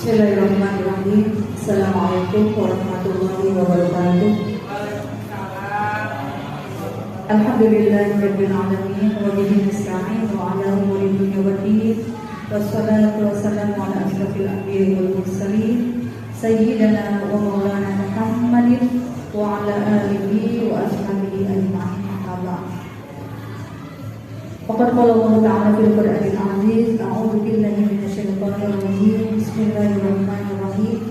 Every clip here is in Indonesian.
Bismillahirrahmanirrahim. Assalamualaikum warahmatullahi wabarakatuh. Alhamdulillahirabbil alamin wa bihi nasta'in wa ala umuri dunya waddin. Wassalatu wassalamu ala asyrafil anbiya'i wal mursalin sayyidina wa maulana Muhammadin wa ala alihi wa ashabihi ajma'in. Faqad qala Allah Ta'ala fil Qur'anil 'aziz, a'udzu billahi minasyaitonir rajim. Bismillahirrahmanirrahim.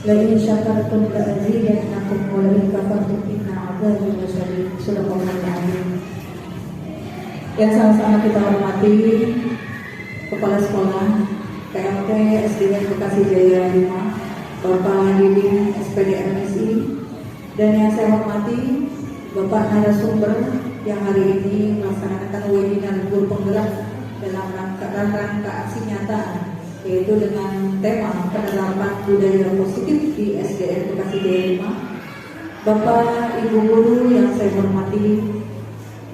La in syakartum la azidannakum wa la in kafartum inna 'adzabi lasyadid. Subhanallahul azim. Yang sama-sama kita hormati Kepala Sekolah PMT SDN Bekasi Jaya 5, Bapak Diding SPD MSI, dan yang saya hormati Bapak narasumber yang hari ini melaksanakan webinar guru penggerak dalam rangka aksi nyata, yaitu dengan tema penerapan budaya positif di SDN Bekasi Jaya 5. Bapak, Ibu guru yang saya hormati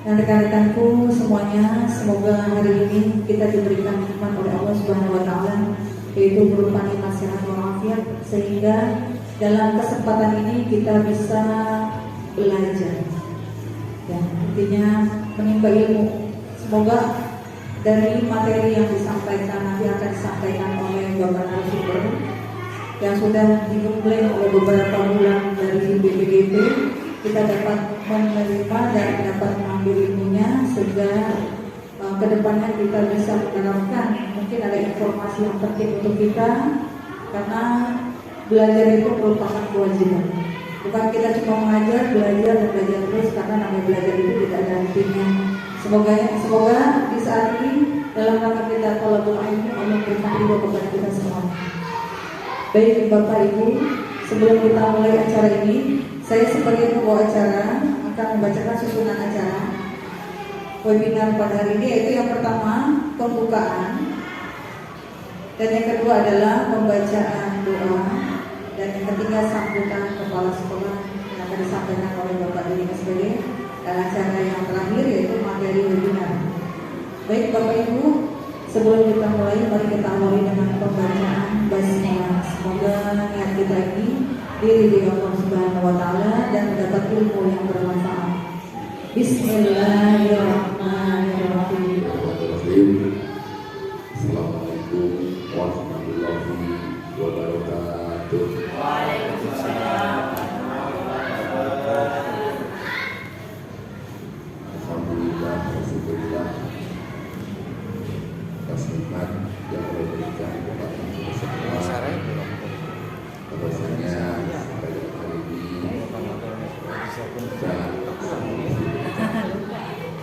dan rekan-rekanku semuanya, semoga hari ini kita diberikan nikmat oleh Allah Subhanahu wa Ta'ala, yaitu berupa nikmat sehat walafiat, sehingga dalam kesempatan ini kita bisa belajar. Ya, intinya menimba ilmu. Semoga dari materi yang disampaikan nanti akan disampaikan oleh Bapak narasumber yang sudah digembleng oleh beberapa bulan dari BPGP, kita dapat menerima dan dapat mengambil ilmunya sehingga kedepannya kita bisa menerapkan. Mungkin ada informasi yang penting untuk kita, karena belajar itu merupakan kewajiban. Bukan kita cuma mengajar, belajar dan belajar terus, karena namanya belajar itu tidak ada hentinya. Semoga di saat ini dalam rangka kita thalabul ilmi, Allah berikan ridho kepada kita semua. Baik Bapak Ibu, sebelum kita mulai acara ini, saya sebagai pembawa acara akan membacakan susunan acara webinar pada hari ini, yaitu yang pertama pembukaan, dan yang kedua adalah pembacaan doa, dan yang ketiga sambutan kepala sekolah yang akan disampaikan oleh Bapak Diding SPD, dan acara yang terakhir yaitu materi webinar. Baik Bapak Ibu, sebelum kita mulai, mari kita awali dengan pembacaan basmalah. Semoga niat kita ini diridhoi Allah Subhanahu wa Ta'ala dan mendapat ilmu yang bermanfaat. Bismillahirrahmanirrahim. Assalamualaikum warahmatullahi wabarakatuh. Waalaikumsalam. Alhamdulillah, Rasulullah atas nikmat yang Allah berikan kepada kita semua. Bahwasanya pada hari ini kita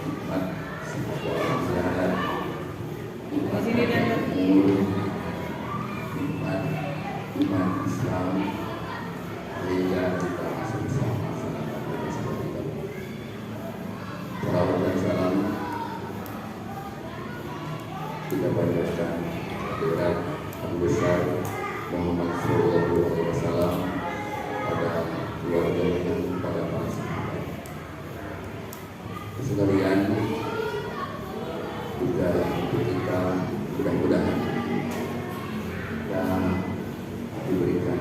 nikmat semua walafiat, nikmat umur, nikmat iman Islam, sehingga kita masih bisa melaksanakan tugas kita. Salawat dan salam kita panjatkan kehadirat Abu Besar Muhammad Sallallahu Alaihi Wasallam pada keluarga dan pada para sahabat sekalian. Juga untuk kita mudah-mudahan dan diberikan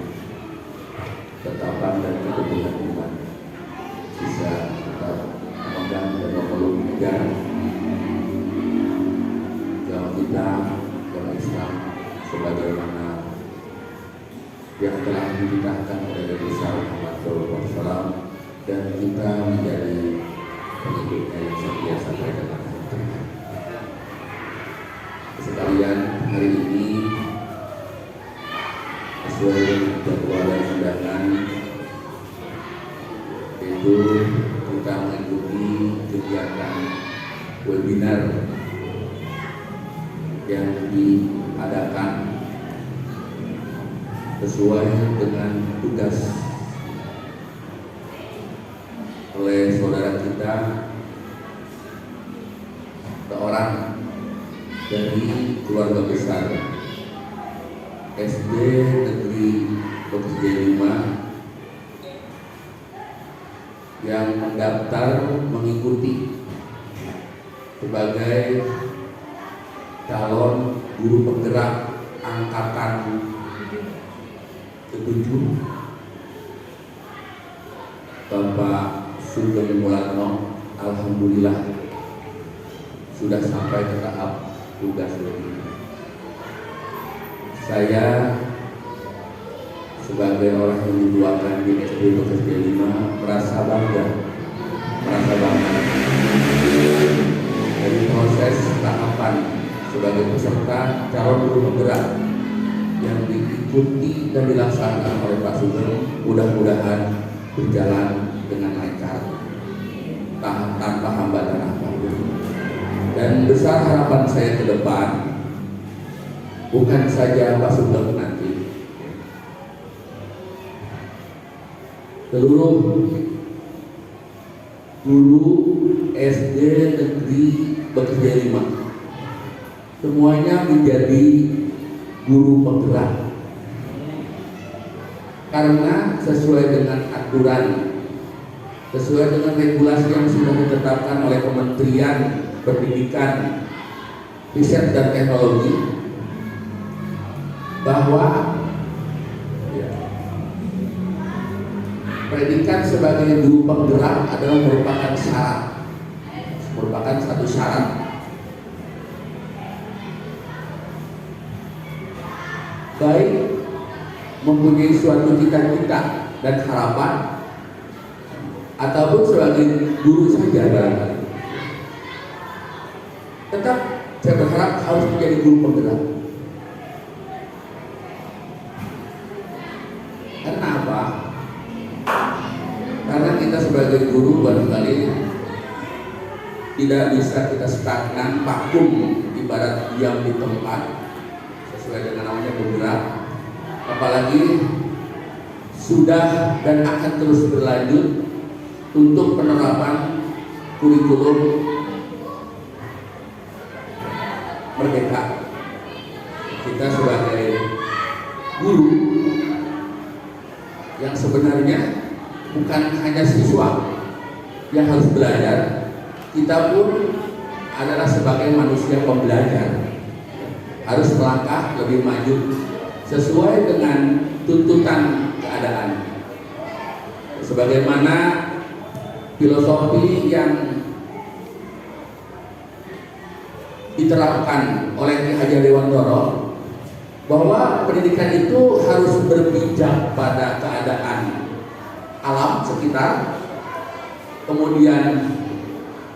tetapan dan keteguhan iman, bisa tetap memegang dan memeluk negara dalam kita, dalam Islam, sebagaimana yang telah dititahkan oleh Nabi Muhammad SAW, dan kita menjadi pengikutnya yang senantiasa berada dalam hati. Sekalian, hari ini sesuai jadwal dan undangan, itu kita mengikuti kegiatan webinar yang diadakan sesuai dengan tugas oleh saudara kita, seorang dari keluarga besar SD Negeri Bekasi Jaya 5 yang mendaftar mengikuti sebagai calon guru penggerak angkatan ketujuh Bapak Sugeng Mulatno, alhamdulillah sudah sampai ke tahap tugas ini. Saya sebagai orang yang dituakan di SD Bekerja 5 merasa bangga dari proses tahapan sebagai peserta calon guru penggerak yang diikuti dan dilaksanakan oleh Pak Sugeng, mudah-mudahan berjalan dengan lancar tanpa hambatan apapun. Dan besar harapan saya ke depan, bukan saja Pak Sugeng nanti, seluruh guru SD Negeri Bekerja 5 semuanya menjadi guru penggerak, karena sesuai dengan aturan, sesuai dengan regulasi yang sudah ditetapkan oleh Kementerian Pendidikan, Riset dan Teknologi, bahwa predikat sebagai guru penggerak adalah merupakan satu syarat. Baik mempunyai suatu cita-cita dan harapan, ataupun sebagai guru saja barangkali, tetap saya berharap harus menjadi guru penggerak. Karena apa? Karena kita sebagai guru barangkali tidak bisa kita stagnan, vakum, ibarat diam di tempat, sesuai dengan namanya bergerak. Apalagi sudah dan akan terus berlanjut untuk penerapan kurikulum merdeka. Kita sebagai guru yang sebenarnya bukan hanya siswa yang harus belajar, kita pun adalah sebagai manusia pembelajar, harus melangkah lebih maju sesuai dengan tuntutan keadaan. Sebagaimana filosofi yang diterapkan oleh Ki Hajar Dewantoro, bahwa pendidikan itu harus berpijak pada keadaan alam sekitar, kemudian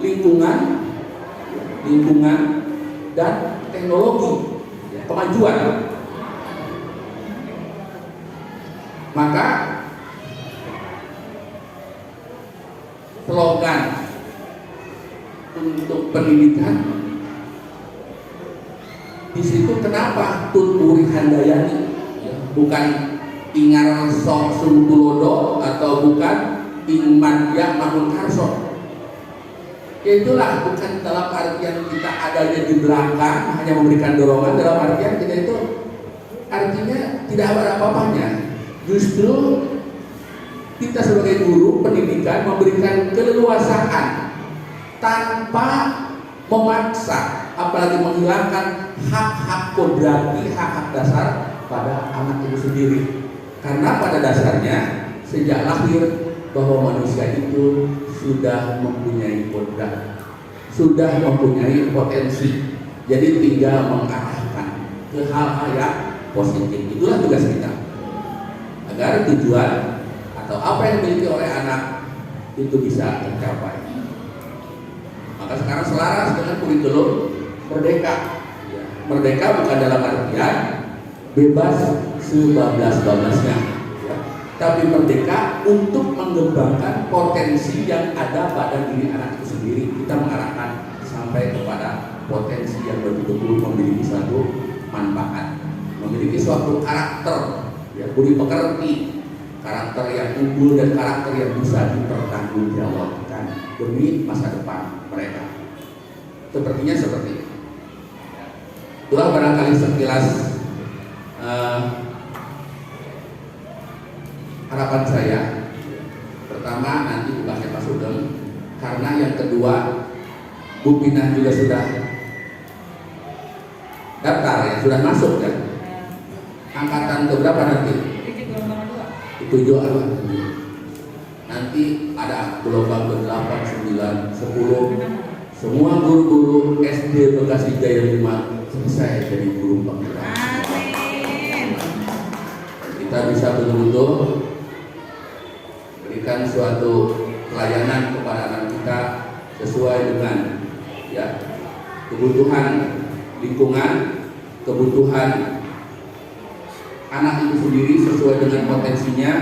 lingkungan dan teknologi, kemajuan. Maka slogan untuk pendidikan di situ kenapa Tuturi Handayani, bukan Ingar Sok Sungtulodo atau bukan Ing Madya Mangun Karso. Itulah bukan dalam artian kita adanya di belakang hanya memberikan dorongan, dalam artian kita itu artinya tidak ada apa-apanya. Justru kita sebagai guru pendidikan memberikan keleluasaan tanpa memaksa, apalagi menghilangkan hak-hak kodrati, hak-hak dasar pada anak itu sendiri. Karena pada dasarnya sejak lahir bahwa manusia itu sudah mempunyai kodrat, sudah mempunyai potensi. Jadi tinggal mengarahkan ke hal-hal yang positif. Itulah tugas kita, agar tujuan atau apa yang dimiliki oleh anak itu bisa tercapai. Maka sekarang selaras dengan kurikulum merdeka. Merdeka bukan dalam artian bebas sebablas-bablasnya, tapi merdeka untuk mengembangkan potensi yang ada pada diri anak itu sendiri. Kita mengarahkan sampai kepada potensi yang betul-betul memiliki suatu manfaat, memiliki suatu karakter, budi pekerti, karakter yang unggul dan karakter yang bisa dipertanggungjawabkan demi masa depan mereka. Sepertinya seperti itu. Itulah barangkali sekilas harapan saya. Pertama nanti bukannya Pak Sugeng, karena yang kedua Bu Pinah juga sudah daftar, ya, sudah masuk kan. angkatan keberapa nanti? Tujuh apa? Nanti ada gelombang ke-8, 9, 10. Semua guru-guru SD Bekasi Jaya 5 selesai jadi guru penggerak. Kita bisa betul-betul berikan suatu pelayanan kepada anak kita sesuai dengan ya kebutuhan lingkungan, kebutuhan anak itu sendiri sesuai dengan potensinya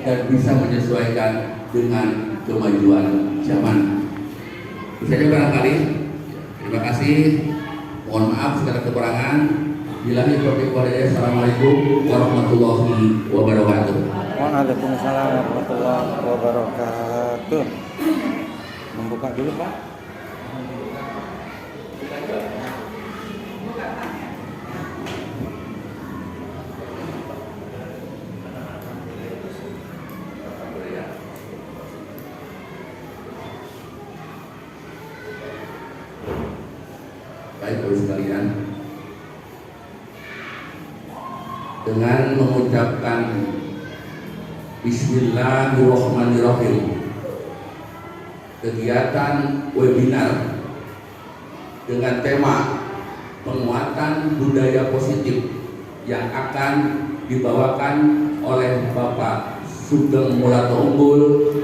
dan bisa menyesuaikan dengan kemajuan zaman. Itu saja barangkali. Terima kasih. Mohon maaf segala kekurangan. Billahi taufiq wal hidayah. Assalamualaikum warahmatullahi wabarakatuh. Waalaikumsalam warahmatullahi wabarakatuh. Membuka dulu Pak. Baik Bapak sekalian, dengan mengucapkan Bismillahirrahmanirrahim, kegiatan webinar dengan tema penguatan budaya positif yang akan dibawakan oleh Bapak Sugeng Mulato Unggul,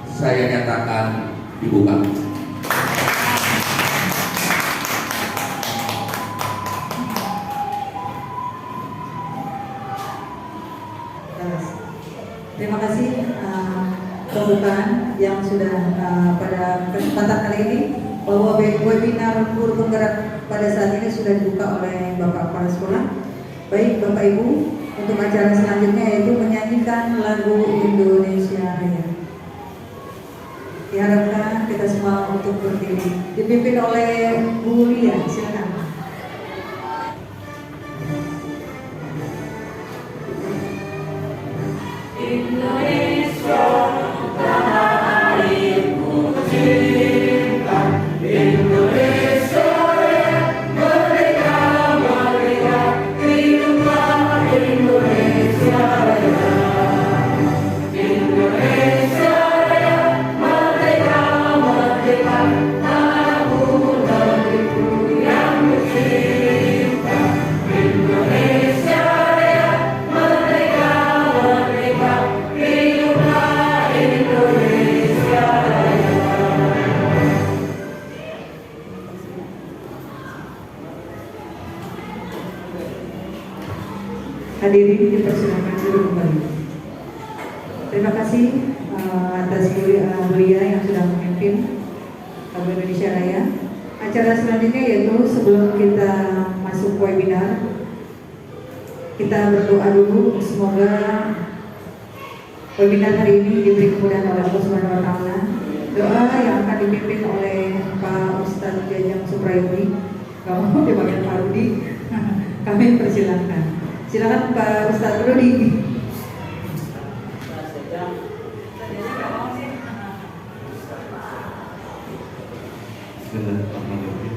saya nyatakan dibuka. Terima kasih pembukaan yang sudah pada kesempatan kali ini, bahwa webinar guru penggerak pada saat ini sudah dibuka oleh Bapak Kepala Sekolah. Baik Bapak Ibu, untuk acara selanjutnya yaitu menyanyikan lagu Indonesia Raya. Diharapkan kita semua untuk berdiri, dipimpin oleh Bu Lia. Silakan. Indonesia tanah airku cinta, Indonesia merdeka, merdeka, hiduplah Indonesia Raya. Indonesia Raya, merdeka, merdeka, tanahku, negeriku yang tercinta. Indonesia Raya, merdeka, merdeka, hiduplah Indonesia Raya. Hadirin dipersilakan duduk kembali. Terima kasih atas Bulia yang sudah memimpin lagu Indonesia Raya. Acara selanjutnya yaitu sebelum kita masuk webinar, kita berdoa dulu semoga webinar hari ini diberi kemudahan oleh Allah Subhanahu wa taala. Doa yang akan dipimpin oleh Pak Ustadz Jajang Suprayodi. Kamu di bagian Pak Rudi. Kami persilahkan. Silakan Pak Ustadz Rudi. Bismillahirrahmanirrahim.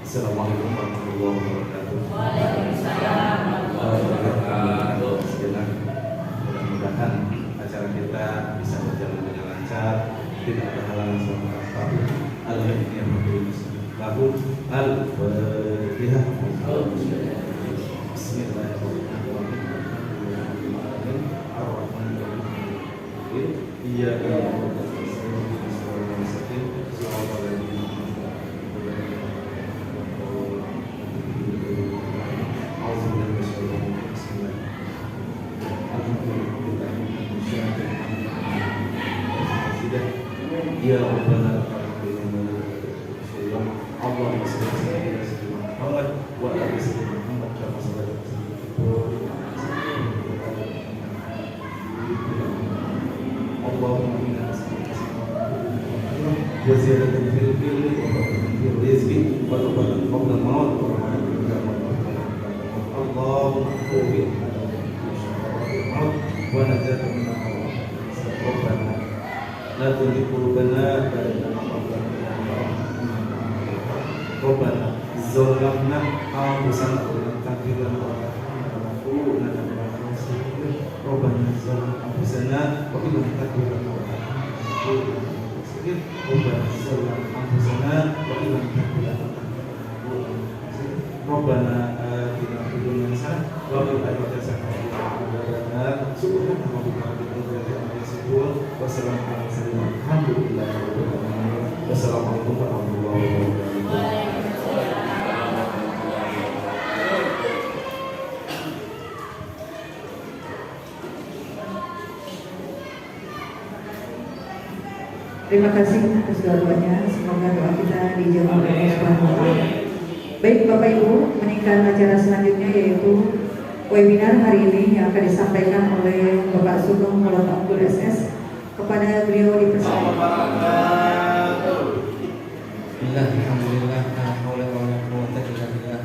Assalamualaikum warahmatullahi wabarakatuh. Waalaikumsalam warahmatullahi wabarakatuh. Bismillah. Mudah-mudahan acara kita bisa berjalan dengan lancar, tidak ada halangan sama sekali. Alhamdulillah. Lalu al-Fatihah. Bismillahirrahmanirrahim. Ar-Rahmanirrahim. Iyyaka na'budu wa iyyaka nasta'in. Shiratal ladzina an'amta 'alaihim. Ya Rabbana Allahumma shalli ala sayyidina Muhammad wa ala sayyidina Muhammad kama shallaita Allahumma inna nas'aluka wa ziyadatan fil ilmi wa barakatan fil rizqi wa tawbatan qabla al-maut wa rahmatan Allahumma tawfiq wa najatan min al-hawa Rabbana la tuzigh qulubana ba'da idh hadaytana Rabbana zalamna anfusana wa lam taghfir lana wa tarhamna ظلمنا أنفسنا وإن لم تغفر لنا وترحمنا لنكونن من الخاسرين ربنا ظلمنا أنفسنا وإن لم تغفر لنا وترحمنا لنكونن من الخاسرين ربنا آتنا في الدنيا حسنة وفي الآخرة حسنة وقنا عذاب النار سبحان ربك رب العزة عما يصفون وسلام على المرسلين الحمد لله رب العالمين والسلام عليكم ورحمة الله وبركاته. Terima kasih atas doa-doanya. Semoga doa kita dijawab oleh Allah Subhanahu wa Ta'ala. Baik Bapak Ibu, meningkat acara selanjutnya yaitu webinar hari ini yang akan disampaikan oleh Bapak Sugeng Mulyono Abdul SS. Kepada beliau dipersilakan. Bismillah, alhamdulillah, la haula wala quwwata illa billah.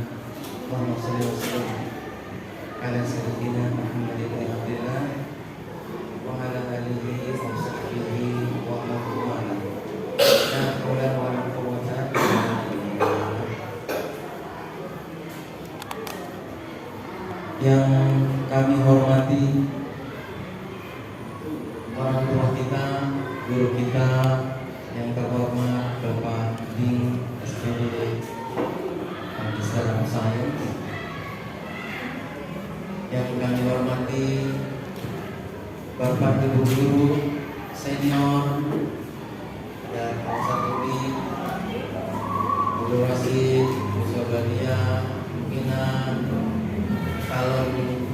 Allahumma shalli wa sallim ala sayyidina Muhammadin wa abdillah wa ala alihi wa sahbihi wa man wala. La haula wala quwwata illa billah. Yang kami hormati orang tua kita, guru kita yang terhormat Bapak Ding SPD Magister Sains, yang kami hormati Bapak Ibu guru senior dan Pak Saturi, Guru Rasid, Guru Sobalia, pimpinan, calon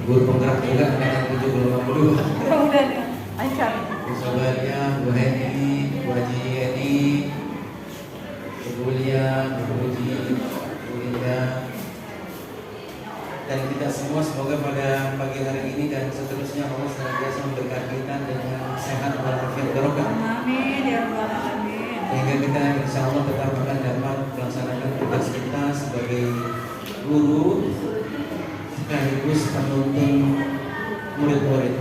guru penggerak juga angkatan 782. Mudah-mudahan lancar. Bu Sobalia, Bu Heni, Bu Haji Heni, Bu Lia, Bu Uji, Bu Linda, dan kita semua semoga pada pagi hari ini dan seterusnya Allah senantiasa memberkati kita dengan sehat walafiat barokah. Amin ya rabbal alamin. Sehingga kita insya Allah tetap akan dapat melaksanakan tugas kita sebagai guru sekaligus penuntun murid-murid.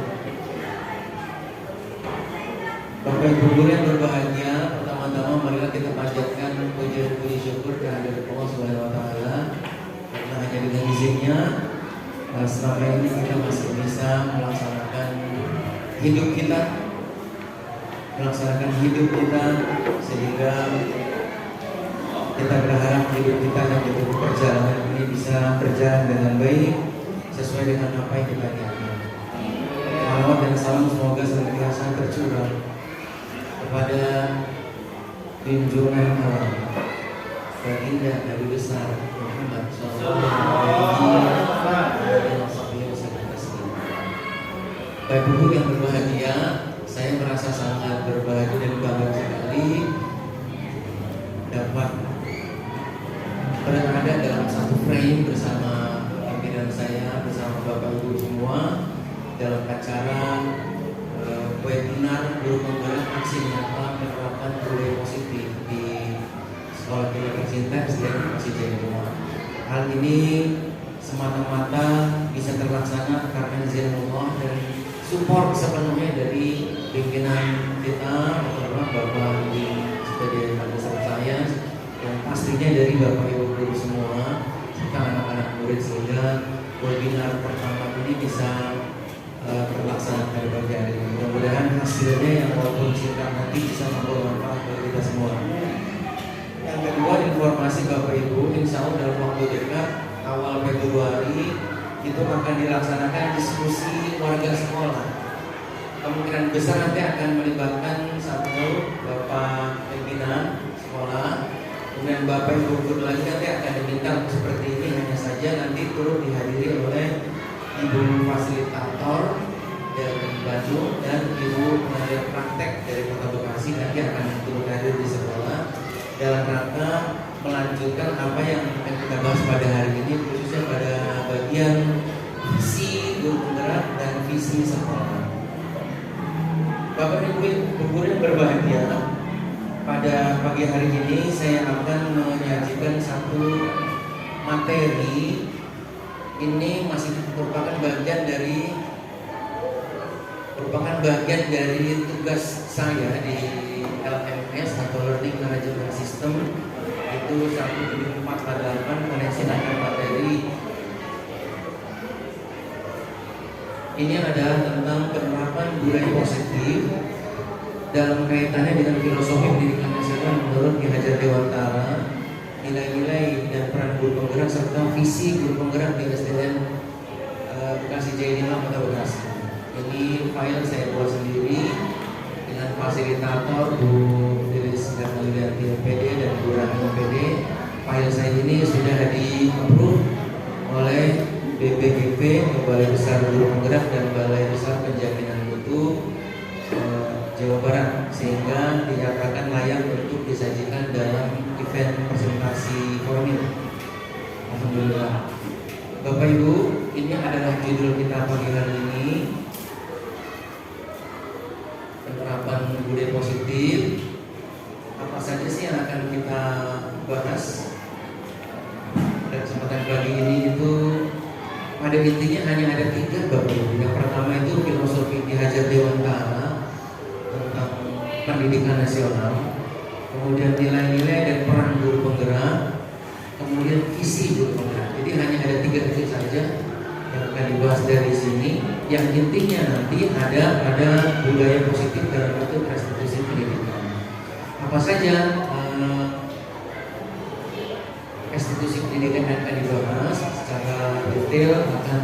Bapak Ibu guru yang berbahagia, pertama-tama marilah kita panjatkan puji syukur kehadirat Allah Subhanahu wa Ta'ala, karena hanya dengan izinnya selama ini kita masih bisa melaksanakan hidup kita, sehingga kita berharap hidup kita dan hidup perjalanan ini bisa berjalan dengan baik sesuai dengan apa yang kita inginkan. Salawat dan salam semoga senantiasa tercurah kepada junjungan alam baginda Nabi besar Muhammad SAW. Bapak Ibu yang berbahagia, saya merasa sangat berbahagia dan bangga sekali dapat berada dalam satu frame bersama pimpinan saya, bersama Bapak Ibu semua dalam acara webinar guru penggerak aksi nyata menerapkan budaya positif di Sekolah Tinggi Sintex dan Masjid Jainullah. Hal ini semata-mata bisa terlaksana karena izin Allah dan support sepenuhnya dari pimpinan kita, Bapak di SPD Magister Sains, dan pastinya dari Bapak Ibu guru semua serta anak-anak murid, sehingga webinar pertama ini bisa terlaksana pada pagi hari ini. Mudah-mudahan hasilnya yang walaupun singkat nanti bisa bermanfaat bagi kita semua. Yang kedua, informasi Bapak Ibu, insya Allah dalam waktu dekat awal Februari itu akan dilaksanakan diskusi warga sekolah. Kemungkinan besar nanti akan melibatkan satu Bapak pimpinan sekolah, kemudian Bapak Ibu guru lagi nanti akan diminta seperti ini, hanya saja nanti turut dihadiri oleh Ibu fasilitator dari Bandung dan Ibu pengajar praktek dari Kota Bekasi nanti akan turut hadir di sekolah dalam rangka melanjutkan apa yang akan kita bahas pada hari ini, khususnya pada bagian visi guru penggerak dan visi sekolah. Bapak Ibu guru yang berbahagia, pada pagi hari ini saya akan menyajikan satu materi. Ini masih merupakan bagian dari tugas saya di LMS atau Learning Management System. Itu 17488 koneksi antar materi. Ini adalah tentang penerapan budaya positif dalam kaitannya dengan filosofi pendidikan nasional menurut Ki Hajar Dewantara, nilai-nilai dan peran guru penggerak serta visi guru penggerak di SDN Bekasi Jaya 5 Kota Bekasi. Ini file saya buat sendiri dengan fasilitator Bu Delis Garnalianti MPD dan Bu Rahmi MPD. File saya ini sudah di-approve oleh BPGP, Balai Besar Guru Penggerak dan Balai Besar Penjaminan Mutu Jawa Barat, sehingga dinyatakan layak untuk disajikan dalam event presentasi formil. Alhamdulillah. Bapak Ibu, ini adalah judul kita pagi hari ini, penerapan budaya positif. Apa saja sih yang akan kita bahas pada kesempatan pagi ini? Itu pada intinya hanya ada 3, Bapak Ibu. Yang pertama itu filosofi Ki Hajar Dewantara tentang pendidikan nasional, kemudian nilai-nilai dan peran guru penggerak, kemudian visi guru penggerak. Jadi hanya ada 3 itu saja yang akan dibahas dari sini. Yang intinya nanti ada budaya positif dalam bentuk restitusi pendidikan. Apa saja restitusi pendidikan yang akan dibahas secara detail akan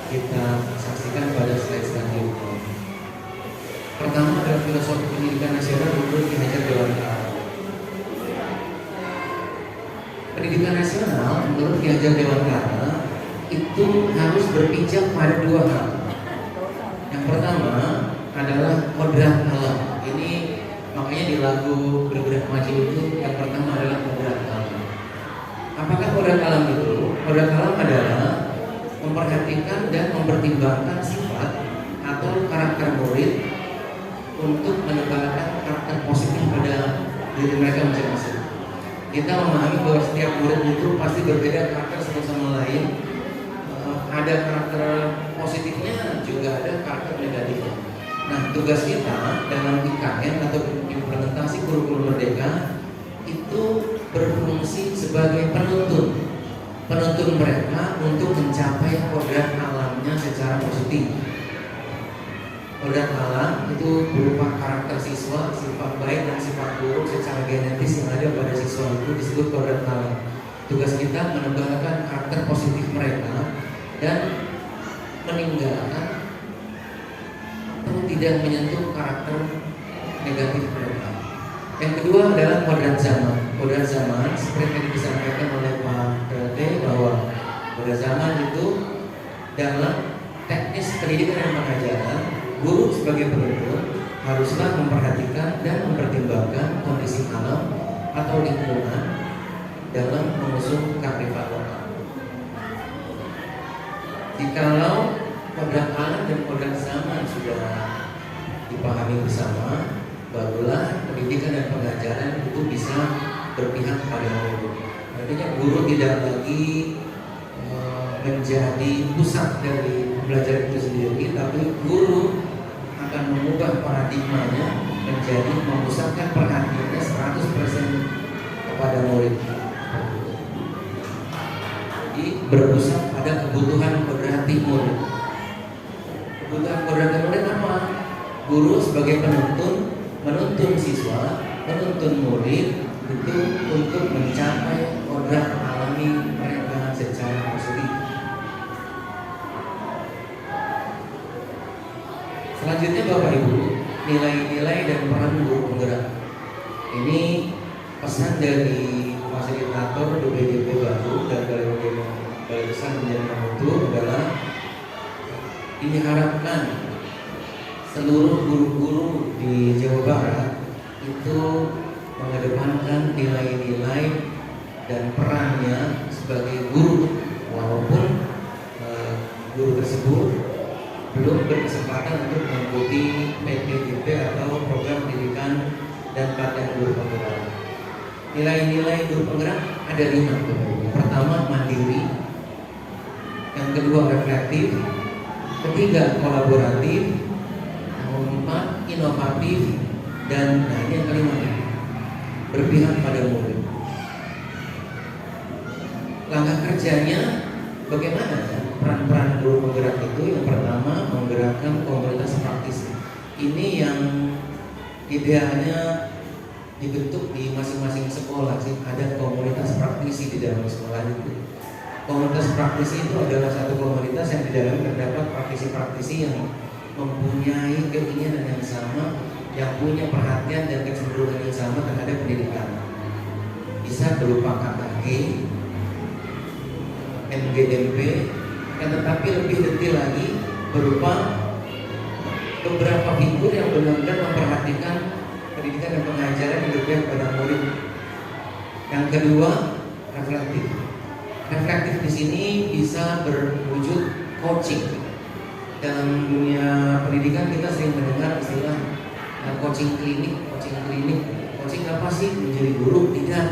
kita saksikan pada slide selanjutnya. Pertama adalah filosofi pendidikan nasional menurut Ki Hajar Dewantara. Pendidikan nasional menurut Ki Hajar Dewantara itu harus berpijak pada 2 hal. Yang pertama adalah kodrat alam. Ini makanya di lagu Bergerak Maju itu yang pertama adalah kodrat alam. Apakah kodrat alam itu? Kodrat alam adalah memperhatikan dan mempertimbangkan sifat atau karakter murid untuk menebalkan karakter positif pada diri mereka masing-masing. Kita memahami bahwa setiap murid itu pasti berbeda karakter satu sama lain. Ada karakter positifnya, juga ada karakter negatifnya. Nah, tugas kita dalam IKN atau implementasi kurikulum merdeka itu berfungsi sebagai penuntun mereka untuk mencapai kodrat alamnya secara positif. Kodrat alam itu berupa karakter siswa, sifat baik dan sifat buruk secara genetis yang ada pada siswa itu disebut kodrat alam. Tugas kita menebalkan karakter positif mereka dan meninggalkan atau tidak menyentuh karakter negatif mereka. Yang kedua adalah kodrat zaman. Kodrat zaman seperti yang disampaikan oleh Pak PLT bahwa kodrat zaman itu dalam teknis pendidikan dan pengajaran, guru sebagai penuntun haruslah memperhatikan dan mempertimbangkan kondisi alam atau lingkungan dalam mengusung kearifan lokal. Jikalau kodrat alam dan kodrat zaman sudah dipahami bersama, barulah pendidikan dan pengajaran itu bisa berpihak pada murid. Artinya guru tidak lagi menjadi pusat dari belajar itu sendiri, tapi guru akan mengubah paradigmanya menjadi memusatkan perhatiannya 100% kepada murid. Jadi berpusat pada kebutuhan kodrati murid. Kebutuhan kodrati murid apa? Guru sebagai menuntun siswa, menuntun murid itu untuk mencapai kodrat alami mereka secara positif. Selanjutnya Bapak Ibu, nilai-nilai dan peran guru penggerak. Ini pesan dari fasilitator BPGP Batu dan Balai Besar Penjaminan Mutu adalah diharapkan seluruh guru-guru di Jawa Barat itu mengedepankan nilai-nilai dan perannya sebagai guru, walaupun guru tersebut belum berkesempatan untuk mengikuti PPGP atau program pendidikan dan pelatihan guru penggerak. Nilai-nilai guru penggerak ada 5. Pertama, mandiri. Yang kedua, reflektif. Ketiga, kolaboratif. Yang keempat, inovatif. Dan yang kelima, berpihak pada murid. Langkah kerjanya bagaimana peran-peran guru penggerak itu? Yang pertama, menggerakkan komunitas praktisi. Ini yang idealnya dibentuk di masing-masing sekolah sih, ada komunitas praktisi di dalam sekolah itu. Komunitas praktisi itu adalah satu komunitas yang di dalam terdapat praktisi-praktisi yang mempunyai keinginan yang sama, yang punya perhatian dan kecenderungan yang sama terhadap pendidikan. Bisa berupa KKG, MGMP, dan tetapi lebih detail lagi berupa beberapa figur yang benar-benar memperhatikan pendidikan dan pengajaran yang berpihak pada murid. Yang kedua, reflektif. Reflektif di sini bisa berwujud coaching. Dalam dunia pendidikan kita sering mendengar istilah coaching klinik. Coaching apa sih? Menjadi guru? Tidak.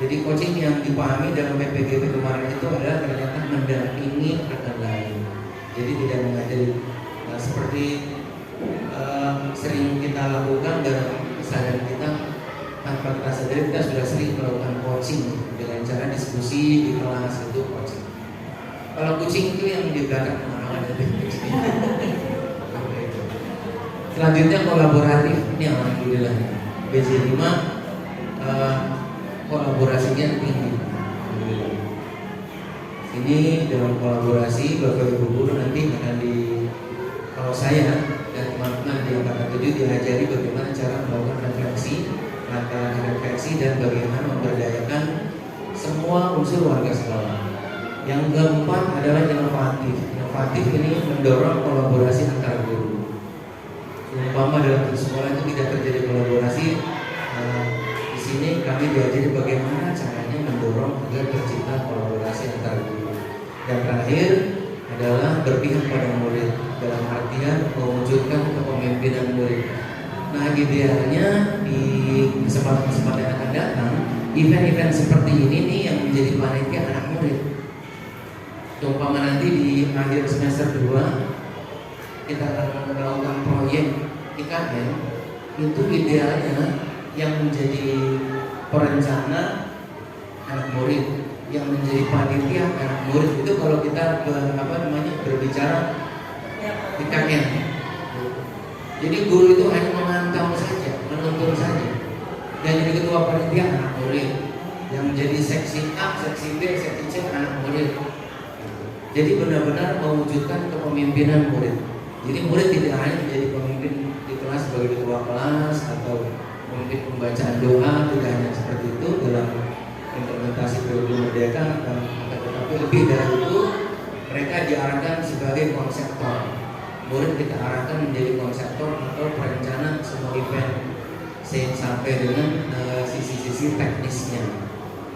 Jadi coaching yang dipahami dalam PPGP kemarin itu adalah ternyata mendampingi rekan lain. Jadi tidak mengajari seperti sering kita lakukan dalam kesadaran kita, tanpa kita sadari kita sudah sering melakukan coaching dengan cara diskusi di kelas itu coaching. Kalau kucing itu yang di belakang orang ada. Selanjutnya kolaboratif, ini alhamdulillah BC5 kolaborasinya tinggi. Ini dalam kolaborasi Bapak Ibu guru nanti akan kalau saya dan teman-teman di angkatan 7 diajari bagaimana cara melakukan refleksi, dan bagaimana memberdayakan semua unsur warga sekolah. Yang keempat adalah inovatif. Inovatif ini mendorong kolaborasi antar guru. Umpama dalam sekolah itu tidak terjadi kolaborasi, di sini kami diajari bagaimana caranya mendorong agar tercipta kolaborasi antar guru. Dan terakhir adalah berpihak pada murid dalam artian mewujudkan kepemimpinan murid. Nah, idealnya di kesempatan-kesempatan yang akan datang, event-event seperti ini nih yang menjadi panitia anak murid. Umpama nanti di akhir semester 2 kita akan melakukan proyek IKN, itu idealnya yang menjadi perencana anak murid, yang menjadi panitia anak murid itu kalau kita berbicara IKN. Jadi guru itu hanya memantau saja, menuntun saja. Yang jadi ketua panitia anak murid, yang menjadi seksi A, seksi B, seksi C anak murid. Jadi benar-benar mewujudkan kepemimpinan murid. Jadi murid tidak hanya menjadi pemimpin di kelas sebagai ketua kelas atau memimpin pembacaan doa, tidak hanya seperti itu dalam implementasi kurikulum merdeka, tetapi lebih dari itu mereka diarahkan sebagai konseptor. Murid kita arahkan menjadi konseptor atau perencana semua event sampai dengan sisi-sisi teknisnya.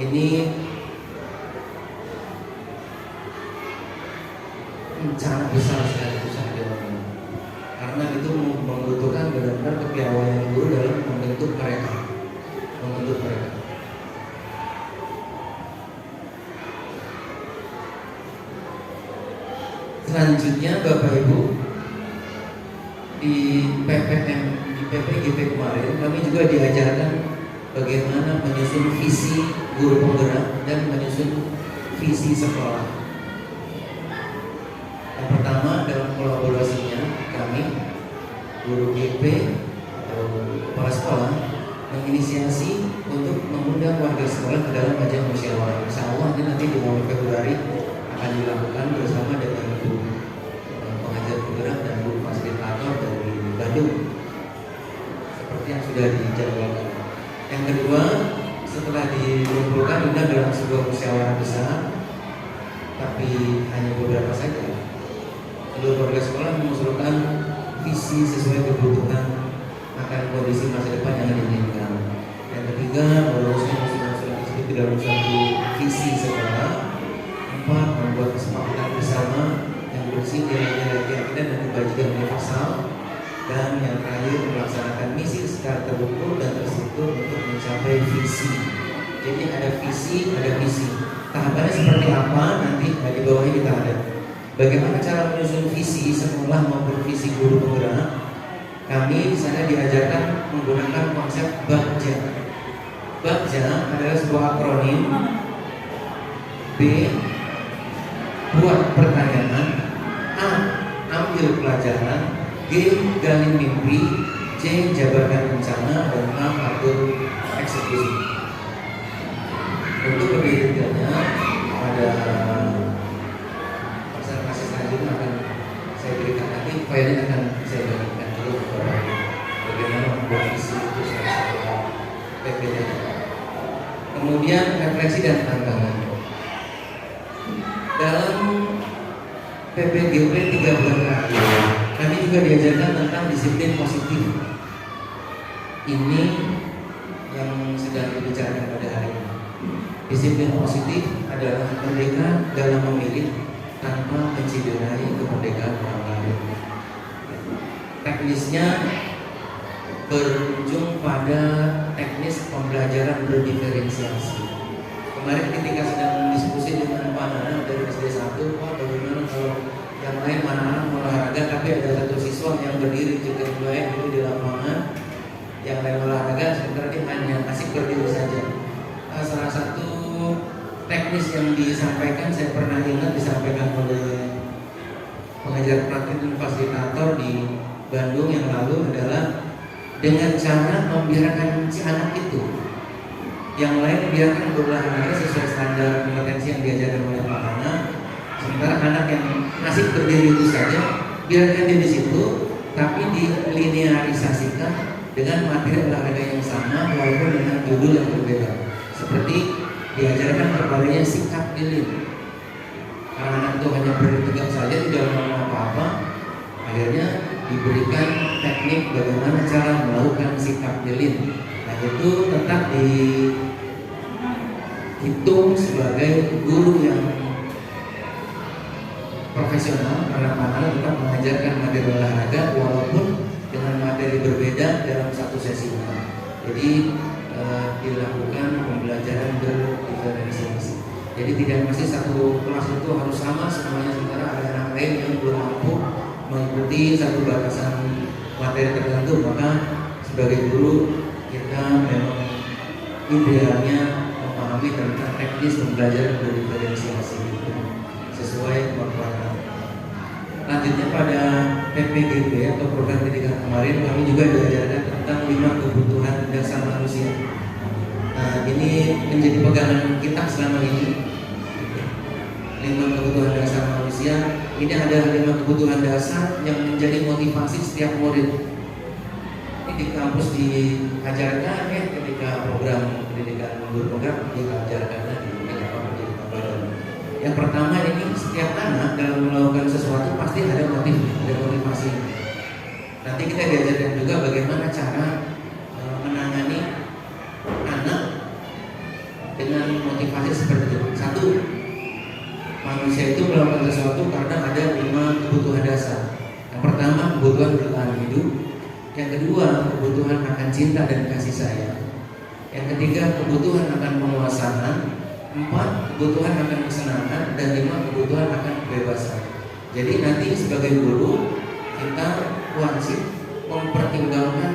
Ini sangat besar sekali usaha Jawa, karena itu membutuhkan benar-benar kepiawaian guru dalam membentuk mereka. Selanjutnya Bapak Ibu, di PPGP kemarin kami juga diajarkan bagaimana menyusun visi guru penggerak dan menyusun visi sekolah. Yang pertama dalam kolaborasinya kami guru GP atau kepala sekolah menginisiasi untuk mengundang warga sekolah ke dalam ajang musyawarah. Insya Allah ini nanti di awal Februari akan dilakukan bersama dengan ibu pengajar penggerak dan ibu fasilitator dari Bandung, seperti yang sudah dijadwalkan. Yang kedua, setelah dikumpulkan undang dalam sebuah musyawarah besar, tapi hanya beberapa saja. Seluruh warga sekolah mengusulkan visi sesuai kebutuhan akan kondisi masa depan yang diinginkan. Yang ketiga, merumuskan usulan-usulan tersebut di dalam satu visi sekolah. 4, membuat kesepakatan bersama yang bersih nilai-nilai keyakinan dan kebajikan universal. Dan yang terakhir, melaksanakan misi secara terukur dan terstruktur untuk mencapai visi. Jadi ada visi, ada misi. Tahapannya seperti apa nanti di bawahnya kita ada. Bagaimana cara menyusun visi sekolah maupun visi guru penggerak? Kami di sana diajarkan menggunakan konsep BAGJA. BAGJA adalah sebuah akronim B buat pertanyaan, A. ambil pelajaran, G. gali mimpi, C. jabarkan rencana, dan A. atur eksekusi. Untuk lebih detailnya pada presentasi selanjutnya akan saya berikan nanti, filenya akan saya bagikan dulu kepada bagaimana membuat visi itu secara PPD. Kemudian refleksi dan tantangan. Dalam PPGP 3 bulan terakhir, kami juga diajarkan tentang disiplin positif. Ini yang sedang dibicarakan pada hari ini. Disiplin positif adalah merdeka dalam memilih tanpa menciderai kemerdekaan orang lain. Teknisnya berujung pada teknis pembelajaran berdiferensiasi. Kemarin ketika sedang diskusi dengan Pak Nana dari SD 1, Pak bagaimana kalau yang lain anak-anak olahraga tapi ada satu siswa yang berdiri juga baik itu di lapangan, yang lain olahraga sementara dia hanya asik berdiri saja. Salah satu teknis yang disampaikan, saya pernah ingat disampaikan oleh pengajar praktik dan fasilitator di Bandung yang lalu adalah dengan cara membiarkan si anak itu yang lain biarkan berolahraga sesuai standar kompetensi yang diajarkan oleh Pak Nana, sementara anak yang asik berdiri itu saja biarkan dia di situ, tapi dilinearisasikan dengan materi olahraga yang sama walaupun dengan judul yang berbeda. Seperti diajarkan kepadanya sikap lilin. Karena anak itu hanya berdiri tegak saja tidak melakukan apa-apa, akhirnya diberikan teknik bagaimana cara melakukan sikap lilin. Nah itu tetap dihitung sebagai guru yang profesional karena Pak Nana tetap mengajarkan materi olahraga walaupun dengan materi berbeda dalam satu sesi. Jadi dilakukan pembelajaran berdiferensiasi. Jadi tidak mesti satu kelas itu harus sama semuanya, sementara ada anak lain yang belum mampu mengikuti satu batasan materi tertentu, maka sebagai guru kita memang idealnya memahami tentang teknis pembelajaran berdiferensiasi itu sesuai kemampuan. Lanjutnya pada PPGP atau program pendidikan kemarin kami juga diajarkan tentang 5 kebutuhan dasar manusia. Nah, ini menjadi pegangan kita selama ini. 5 kebutuhan dasar manusia. Ini ada 5 kebutuhan dasar yang menjadi motivasi setiap murid. Ini di kampus diajarkan ya, ketika program pendidikan berprogram diajarkan di yang pertama ini setiap anak dalam melakukan sesuatu pasti ada motivasi. Nanti kita diajarkan juga bagaimana cara menangani anak dengan motivasi seperti itu. 1. Manusia itu melakukan sesuatu karena ada 5 kebutuhan dasar. Yang pertama kebutuhan bertahan hidup. Yang kedua kebutuhan akan cinta dan kasih sayang. Yang ketiga kebutuhan akan penguasaan. 4. kebutuhan akan kesenangan, dan 5. kebutuhan akan kebebasan. Jadi nanti sebagai guru kita wajib mempertimbangkan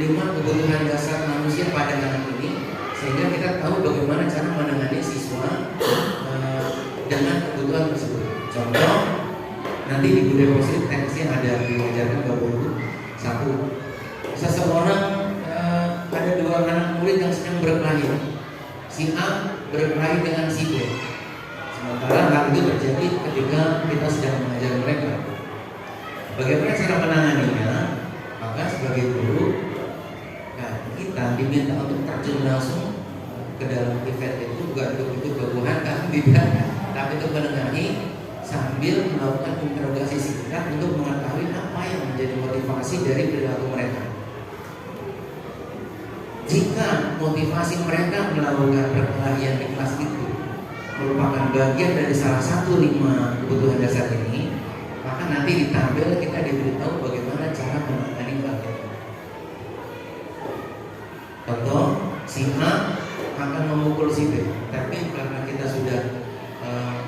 5 kebutuhan dasar manusia pada anak ini, sehingga kita tahu bagaimana cara menangani siswa dengan kebutuhan tersebut. Contoh, nanti di budaya positif teksnya ada diajarkan Bapak Ibu. 1. Seseorang ada 2 anak murid yang sedang berkelahi. Si A berkelahi dengan si B. Sementara hal itu terjadi ketika kita sedang mengajar mereka. Bagaimana cara menanganinya? Maka sebagai guru, kita diminta untuk terjun langsung ke dalam event itu, bukan untuk itu kebutuhan kan tidak, tapi untuk menengahi sambil melakukan interogasi singkat untuk mengetahui apa yang menjadi motivasi dari perilaku mereka. Jika motivasi mereka melakukan perkelahian di kelas itu merupakan bagian dari salah satu 5 kebutuhan dasar ini, maka nanti ditampil kita diberitahu bagaimana cara menangani hal itu. Contoh, si A akan memukul si B, tapi karena kita sudah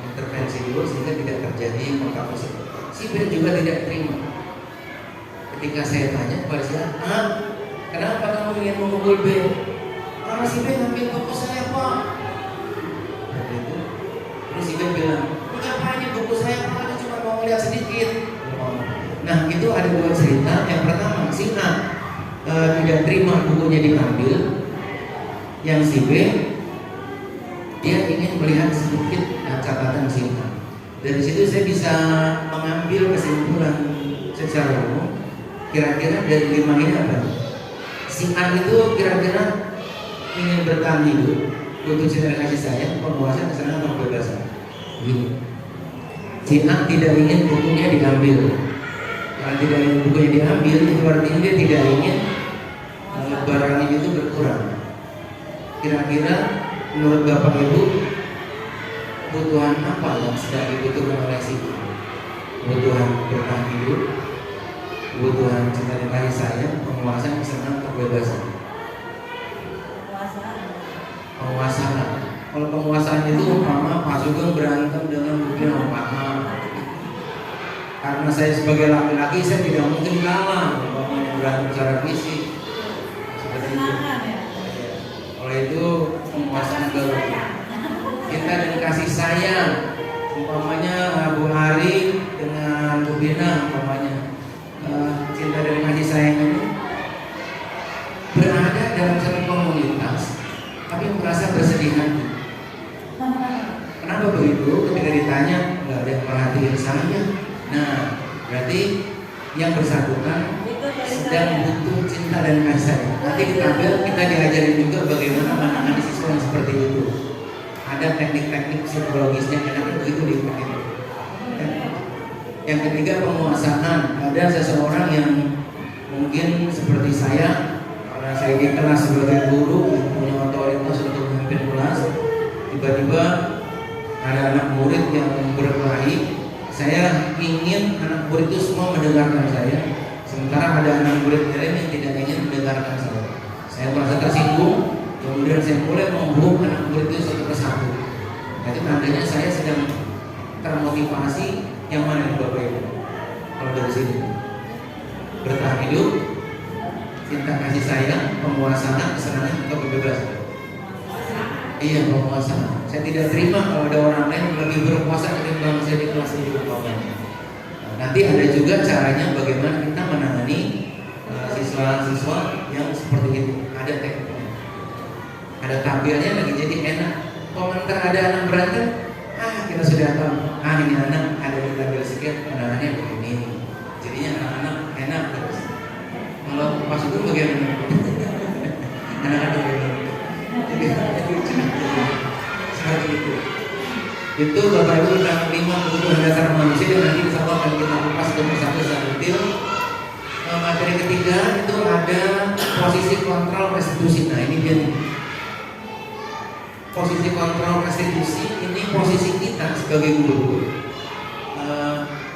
intervensi dulu sehingga tidak terjadi kontak fisik. Si B juga tidak terima. Ketika saya tanya kepada si A, kenapa kamu ingin memukul B? Karena si B ngambil toko saya, Pak. Terus si B bilang, ngapain ibu itu ada dua cerita. Yang pertama, si A tidak terima bukunya diambil. Yang si B, dia ingin melihat sedikit catatan si A. Dari situ saya bisa mengambil kesimpulan secara umum. Kira-kira dari 5 ini apa? Si A itu kira-kira ingin bertahan hidup, butuh cinta dan kasih sayang, penguasaan, kesenangan, atau kebebasan. Si A tidak ingin bukunya diambil. Kalau tidak ingin bukunya diambil, itu artinya dia tidak ingin barangnya itu berkurang. Kira-kira menurut Bapak Ibu, kebutuhan apa yang sedang dibutuhkan oleh si A? Kebutuhan bertahan hidup, kebutuhan cinta dan kasih sayang, penguasaan, kesenangan, kebebasan. Penguasaan. Kalau penguasaan itu umpama Pak Sugeng berantem dengan mungkin umpama, karena saya sebagai laki-laki saya tidak mungkin kalah umpamanya berantem secara fisik seperti itu. Oleh itu penguasaan ke cinta dan kasih sayang, umpamanya Bu Hari dengan Bu Bina, umpamanya cinta dan kasih sayang ini berada dalam satu komunitas tapi merasa bersedih hati. Kenapa begitu? Ketika ditanya, nggak ada yang perhatiin saya. Nah, berarti yang bersangkutan sedang butuh cinta dan kasih sayang. Nanti kita diajarin juga bagaimana menangani siswa yang seperti itu. Ada teknik-teknik psikologisnya, kenapa begitu dipakai. Yang ketiga, penguasaan. Ada seseorang yang mungkin seperti saya, karena saya di kelas sebagai guru yang punya otoritas untuk memimpin kelas, tiba-tiba ada anak murid yang berkelahi. Saya ingin anak murid itu semua mendengarkan saya, sementara ada anak murid lain yang tidak ingin mendengarkan saya. Saya merasa tersinggung, kemudian saya mulai membunuh anak murid itu satu persatu. Jadi tandanya saya sedang termotivasi. Yang mana nih Bapak Ibu? Kalau dari sini bertahan hidup, cinta kasih sayang, penguasaan, kesenangan, atau kebebasan? Iya, penguasaan. Saya tidak terima kalau ada orang lain yang lebih berkuasa ketimbang saya di kelas ini. Nanti ada juga caranya bagaimana kita menangani siswa-siswa yang seperti itu. Ada tekniknya, ada tampilnya lagi jadi enak. Komentar ada anak berantem, kita sudah tahu. Ini anak ada di tampil sekian, penanganannya begini. Jadinya anak-anak enak terus. Kalau pas itu bagaimana? Anak-anak bagaimana? Seperti itu. Itu Bapak Ibu tentang 5 kebutuhan dasar manusia yang nanti insya Allah akan kita kupas satu secara detail. Materi ketiga itu ada posisi kontrol restitusi. Nah ini dia nih. Posisi kontrol restitusi ini posisi kita sebagai guru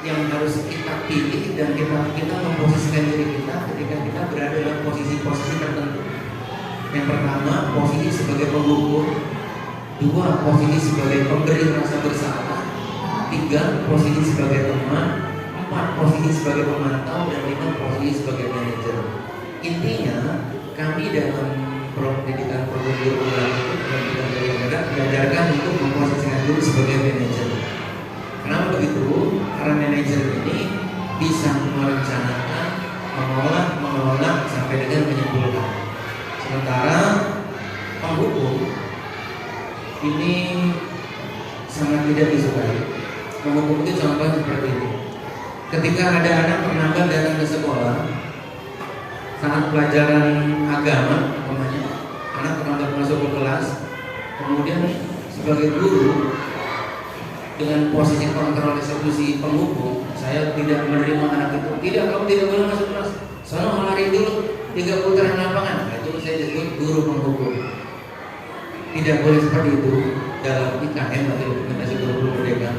yang harus kita pilih dan kita memposisikan diri kita ketika kita berada dalam posisi-posisi tertentu. Yang pertama, posisi sebagai penghukum. 2, posisi sebagai pemberi rasa bersalah. 3, posisi sebagai teman. 4, posisi sebagai pemantau. Dan 5, posisi sebagai manajer. Intinya, kami dalam pendidikan program guru ulang itu diajarkan untuk memposisikan diri sebagai manajer. Kenapa begitu? Karena manajer ini bisa merencanakan, mengelola sampai dengan menyimpulkan. Sementara penghukum ini sangat tidak disukai. Penghukum itu contohnya seperti ini. Ketika ada anak penambah datang ke sekolah saat pelajaran agama, namanya anak penambah masuk ke kelas, kemudian sebagai guru dengan posisi kontrol eksekusi penghukum, saya tidak menerima anak itu. Tidak, kamu tidak boleh masuk kelas. Soalnya lari dulu 3 putaran lapangan. Itu saya disebut guru penghukum. Tidak boleh seperti itu dalam IKM atau Implementasi Kurikulum Merdeka.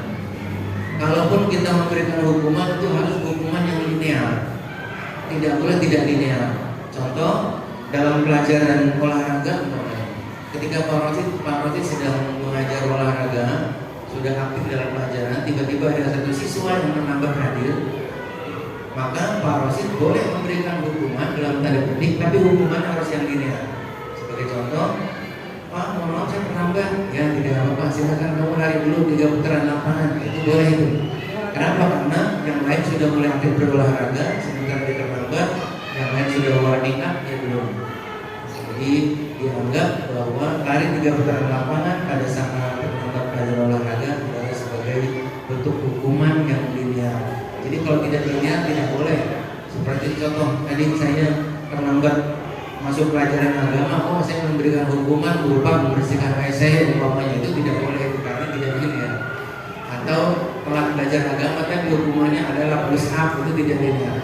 Kalaupun kita memberikan hukuman itu harus hukuman yang linear. Tidak boleh tidak linear. Contoh dalam pelajaran olahraga, ketika Pak Rosid sedang mengajar olahraga, sudah aktif dalam pelajaran, tiba-tiba ada satu siswa yang menambah hadir, maka Pak Rosid boleh memberikan hukuman dalam tanda petik, tapi hukuman harus yang linear. Sebagai contoh, Pak, mohon maaf saya menambah, ya tidak apa-apa, silakan kamu lari dulu 3 putaran lapangan, itu boleh itu. Kenapa? Karena yang lain sudah mulai aktif berolahraga, sementara dia terlambat, yang lain sudah warming up, ya belum. Jadi dianggap bahwa lari 3 putaran lapangan pada saat terlambat belajar olahraga adalah sebagai bentuk hukuman yang linear. Jadi kalau tidak linear tidak boleh. Seperti contoh tadi saya terlambat masuk pelajaran agama, saya memberikan hukuman berupa membersihkan WC, umpamanya, itu tidak boleh karena tidak linear. Atau telat belajar agama tapi hukumannya adalah push up, itu tidak linear.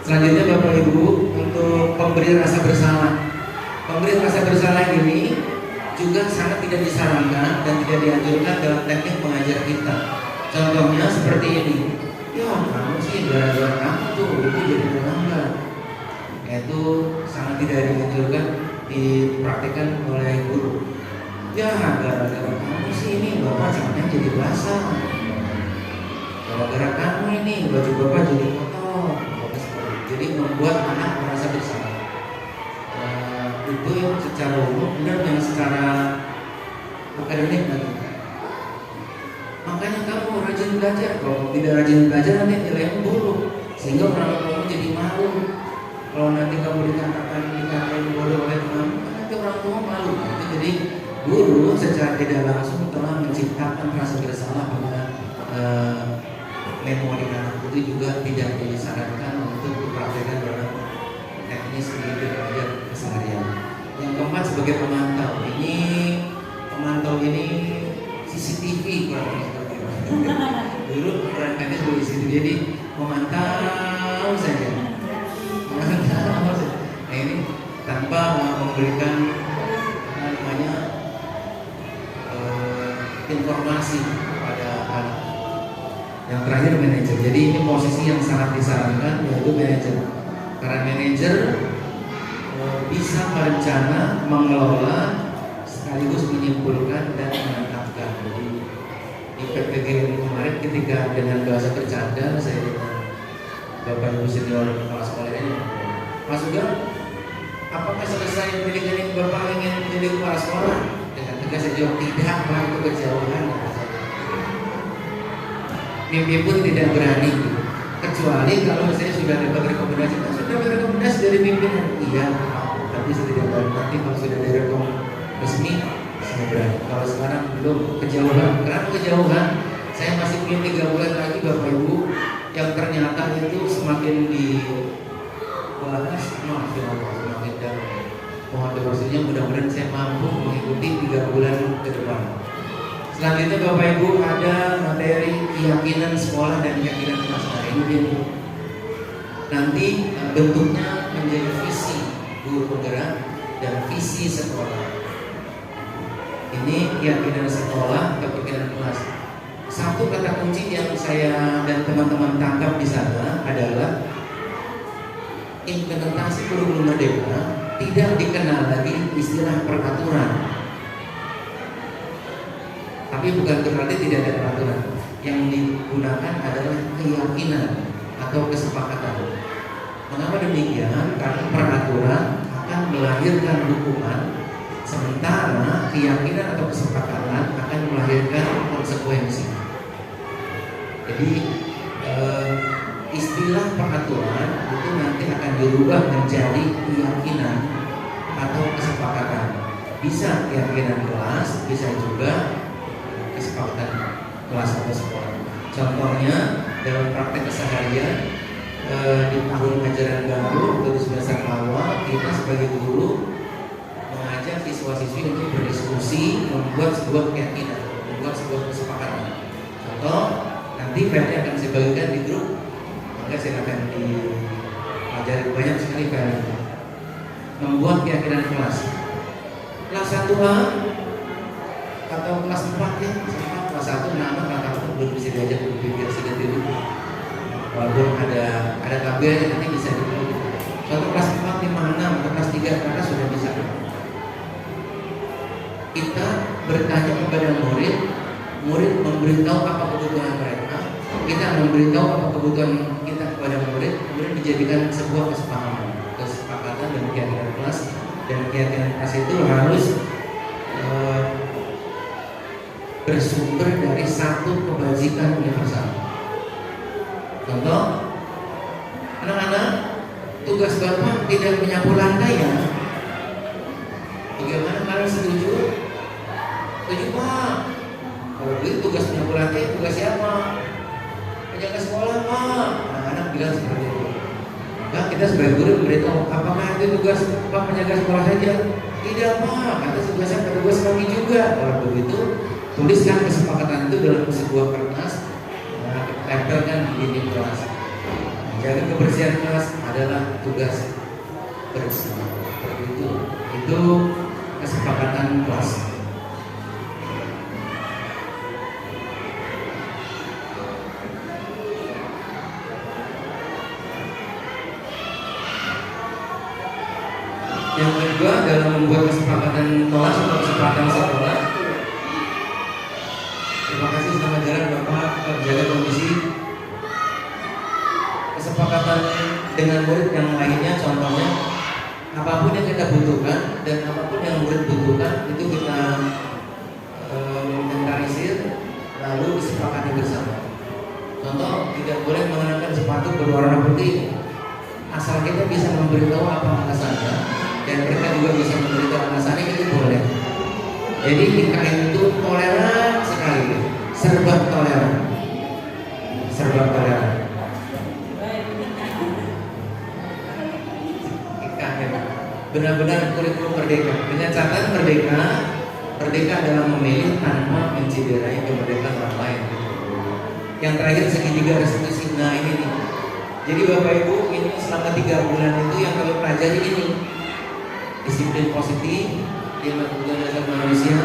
Selanjutnya Bapak Ibu, untuk pemberi rasa bersalah. Pemberi rasa bersalah ini juga sangat tidak disarankan dan tidak dianjurkan dalam teknik mengajar kita. Contohnya seperti ini. Ya kamu sih gara-gara kamu tuh itu jadi terlambat. Itu sangat tidak dianjurkan dipraktikkan oleh guru. Ya gara-gara kamu sih ini bapak celananya jadi basah. Gara-gara kamu ini baju bapak jadi kotor. Jadi membuat anak merasa bersalah. Itu yang secara umum, dan yang secara akademik lagi. Makanya kamu rajin belajar. Kalau tidak rajin belajar nanti nilaimu buruk, sehingga orang kamu jadi malu. Kalau nanti kamu dikatain bodoh oleh kamu, nanti orang tua malu. Jadi guru secara tidak langsung telah menciptakan rasa bersalah pada memori anak, itu juga tidak disarankan untuk dipraktikkan dalam teknis pendidikan belajar keseharian. Yang keempat sebagai pemantau. Pemantau ini CCTV kurang lebih seperti itu. Dulu perankannya sebagai CCTV, jadi memantau saja. Nah ini tanpa memberikan informasi kepada anak. Yang terakhir manajer. Jadi ini posisi yang sangat disarankan, yaitu manajer. Karena manajer bisa merencana, mengelola, sekaligus menyimpulkan dan menetapkan. Jadi di PPG kemarin ketika dengan bahasa bercanda saya dengan Bapak Ibu senior kepala sekolah ini, Mas Sugeng, apakah selesai pendidikan ini Bapak ingin menjadi kepala sekolah? Dengan tegas saya jawab tidak, Pak, itu kejauhan. Mimpi pun tidak berani, kecuali kalau saya sudah dapat rekomendasi. Sudah dapat rekomendasi dari pimpinan, iya, tapi saya tidak berani. Nanti kalau sudah ada rekomendasi resmi, saya berani. Kalau sekarang belum, kejauhan. Karena kejauhan, saya masih punya 3 bulan lagi Bapak Ibu, yang ternyata itu semakin dibahas, semakin dan mohon doanya mudah-mudahan saya mampu mengikuti 3 bulan ke depan. Selanjutnya Bapak Ibu ada materi keyakinan sekolah dan keyakinan kelas. Ini nanti bentuknya menjadi visi guru penggerak dan visi sekolah. Ini keyakinan sekolah atau keyakinan kelas. Satu kata kunci yang saya dan teman-teman tangkap di sana adalah implementasi kurikulum merdeka tidak dikenal lagi istilah peraturan. Tapi bukan berarti tidak ada peraturan. Yang digunakan adalah keyakinan atau kesepakatan. Mengapa demikian? Karena peraturan akan melahirkan hukuman, sementara keyakinan atau kesepakatan akan melahirkan konsekuensi. Jadi istilah peraturan itu nanti akan dirubah menjadi keyakinan atau kesepakatan. Bisa keyakinan kelas, bisa juga kesepakatan kelas atau sekolah. Contohnya dalam praktek keseharian di tahun ajaran baru atau di semester awal, kita sebagai guru mengajak siswa-siswi untuk berdiskusi, membuat sebuah keyakinan, membuat sebuah kesepakatan. Contoh, nanti PRT akan saya bagikan di grup, maka saya akan diajari banyak sekali PRT. Membuat keyakinan kelas. Kelas 1A atau kelas 4 ya, kelas 1 anak-anak kakak belum bisa diajak berpikir sedikit dulu. Walaupun ada tabelnya nanti bisa dipilih. Contoh kelas 4, 5, 6 atau kelas 3 karena sudah bisa. Kita bertanya kepada murid memberitahu apa kebutuhan mereka, kita memberitahu apa kebutuhan kita kepada murid, kemudian dijadikan sebuah kesepakatan dan keyakinan kelas. Dan keyakinan kelas itu harus bersumber dari satu kebajikan universal. Contoh, anak-anak, tugas Bapak tidak menyapu lantai ya. Bagaimana kalian setuju? Setuju Pak. Kalau begitu tugas menyapu lantai, tugas siapa? Penjaga sekolah Pak. Anak-anak bilang seperti itu. Nah, kita sebagai guru memberitahu, apakah itu tugas Pak penjaga sekolah saja? Tidak Pak, kata tugasnya tugas kami juga. Kalau begitu, tuliskan kesepakatan itu dalam sebuah kertas, tempelkan di dinding kelas. Jaga kebersihan kelas adalah tugas bersama. Itu kesepakatan kelas. Yang kedua dalam membuat kesepakatan kelas atau kesepakatan sekolah. Terima kasih selamat jalan Bapak jaga kondisi. Kesepakatan dengan murid yang lainnya, contohnya apapun yang kita butuhkan dan apapun yang murid butuhkan itu kita inventarisir lalu disepakati bersama. Contoh, tidak boleh mengenakan sepatu berwarna putih asal kita bisa memberitahu apa alasannya dan mereka juga bisa memberitahu alasannya, itu boleh. Jadi IKN itu toleran sekali, serba toleran, serba toleran. IKN benar-benar kurikulum merdeka dengan catatan merdeka dalam memilih tanpa menciderai kemerdekaan orang lain. Yang terakhir segitiga restitusi. Nah ini nih. Jadi Bapak Ibu, ini selama 3 bulan itu yang kami pelajari ini disiplin positif, 5 kebutuhan dasar manusia,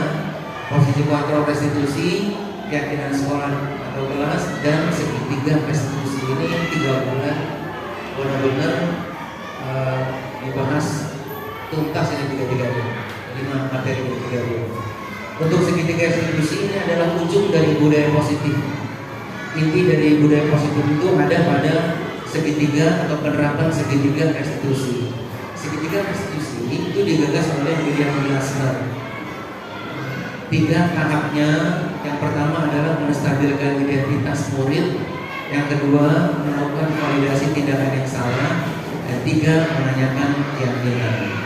posisi kontrol restitusi, keyakinan sekolah atau kelas, dan segitiga restitusi. Ini 3 bulan benar-benar dibahas tuntas ini 5 materi 3 bulan. Untuk segitiga restitusi ini adalah ujung dari budaya positif. Inti dari budaya positif itu ada pada segitiga atau penerapan segitiga restitusi. Segitiga restitusi itu digagas oleh William Glasner. 3 tahapnya, yang pertama adalah menstabilkan identitas murid, yang kedua melakukan validasi tindakan yang salah, dan 3 menanyakan keyakinan.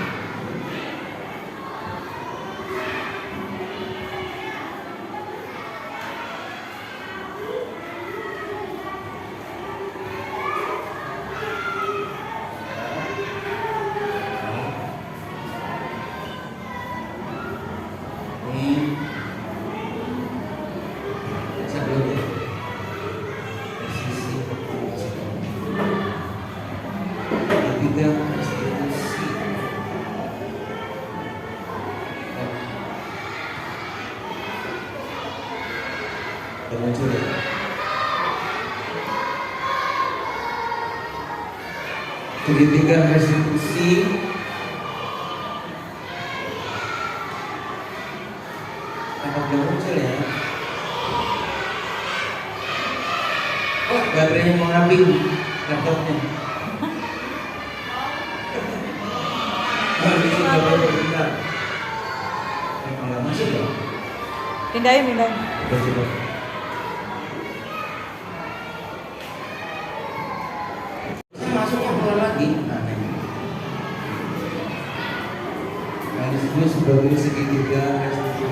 Segitiga restitusi apakah muncul ya? Oh, baterainya mau habis laptopnya. Nggak masuk ya? Pindahin. Coba. Masuknya keluar lagi. Nah, disebut sebagai segitiga restitusi.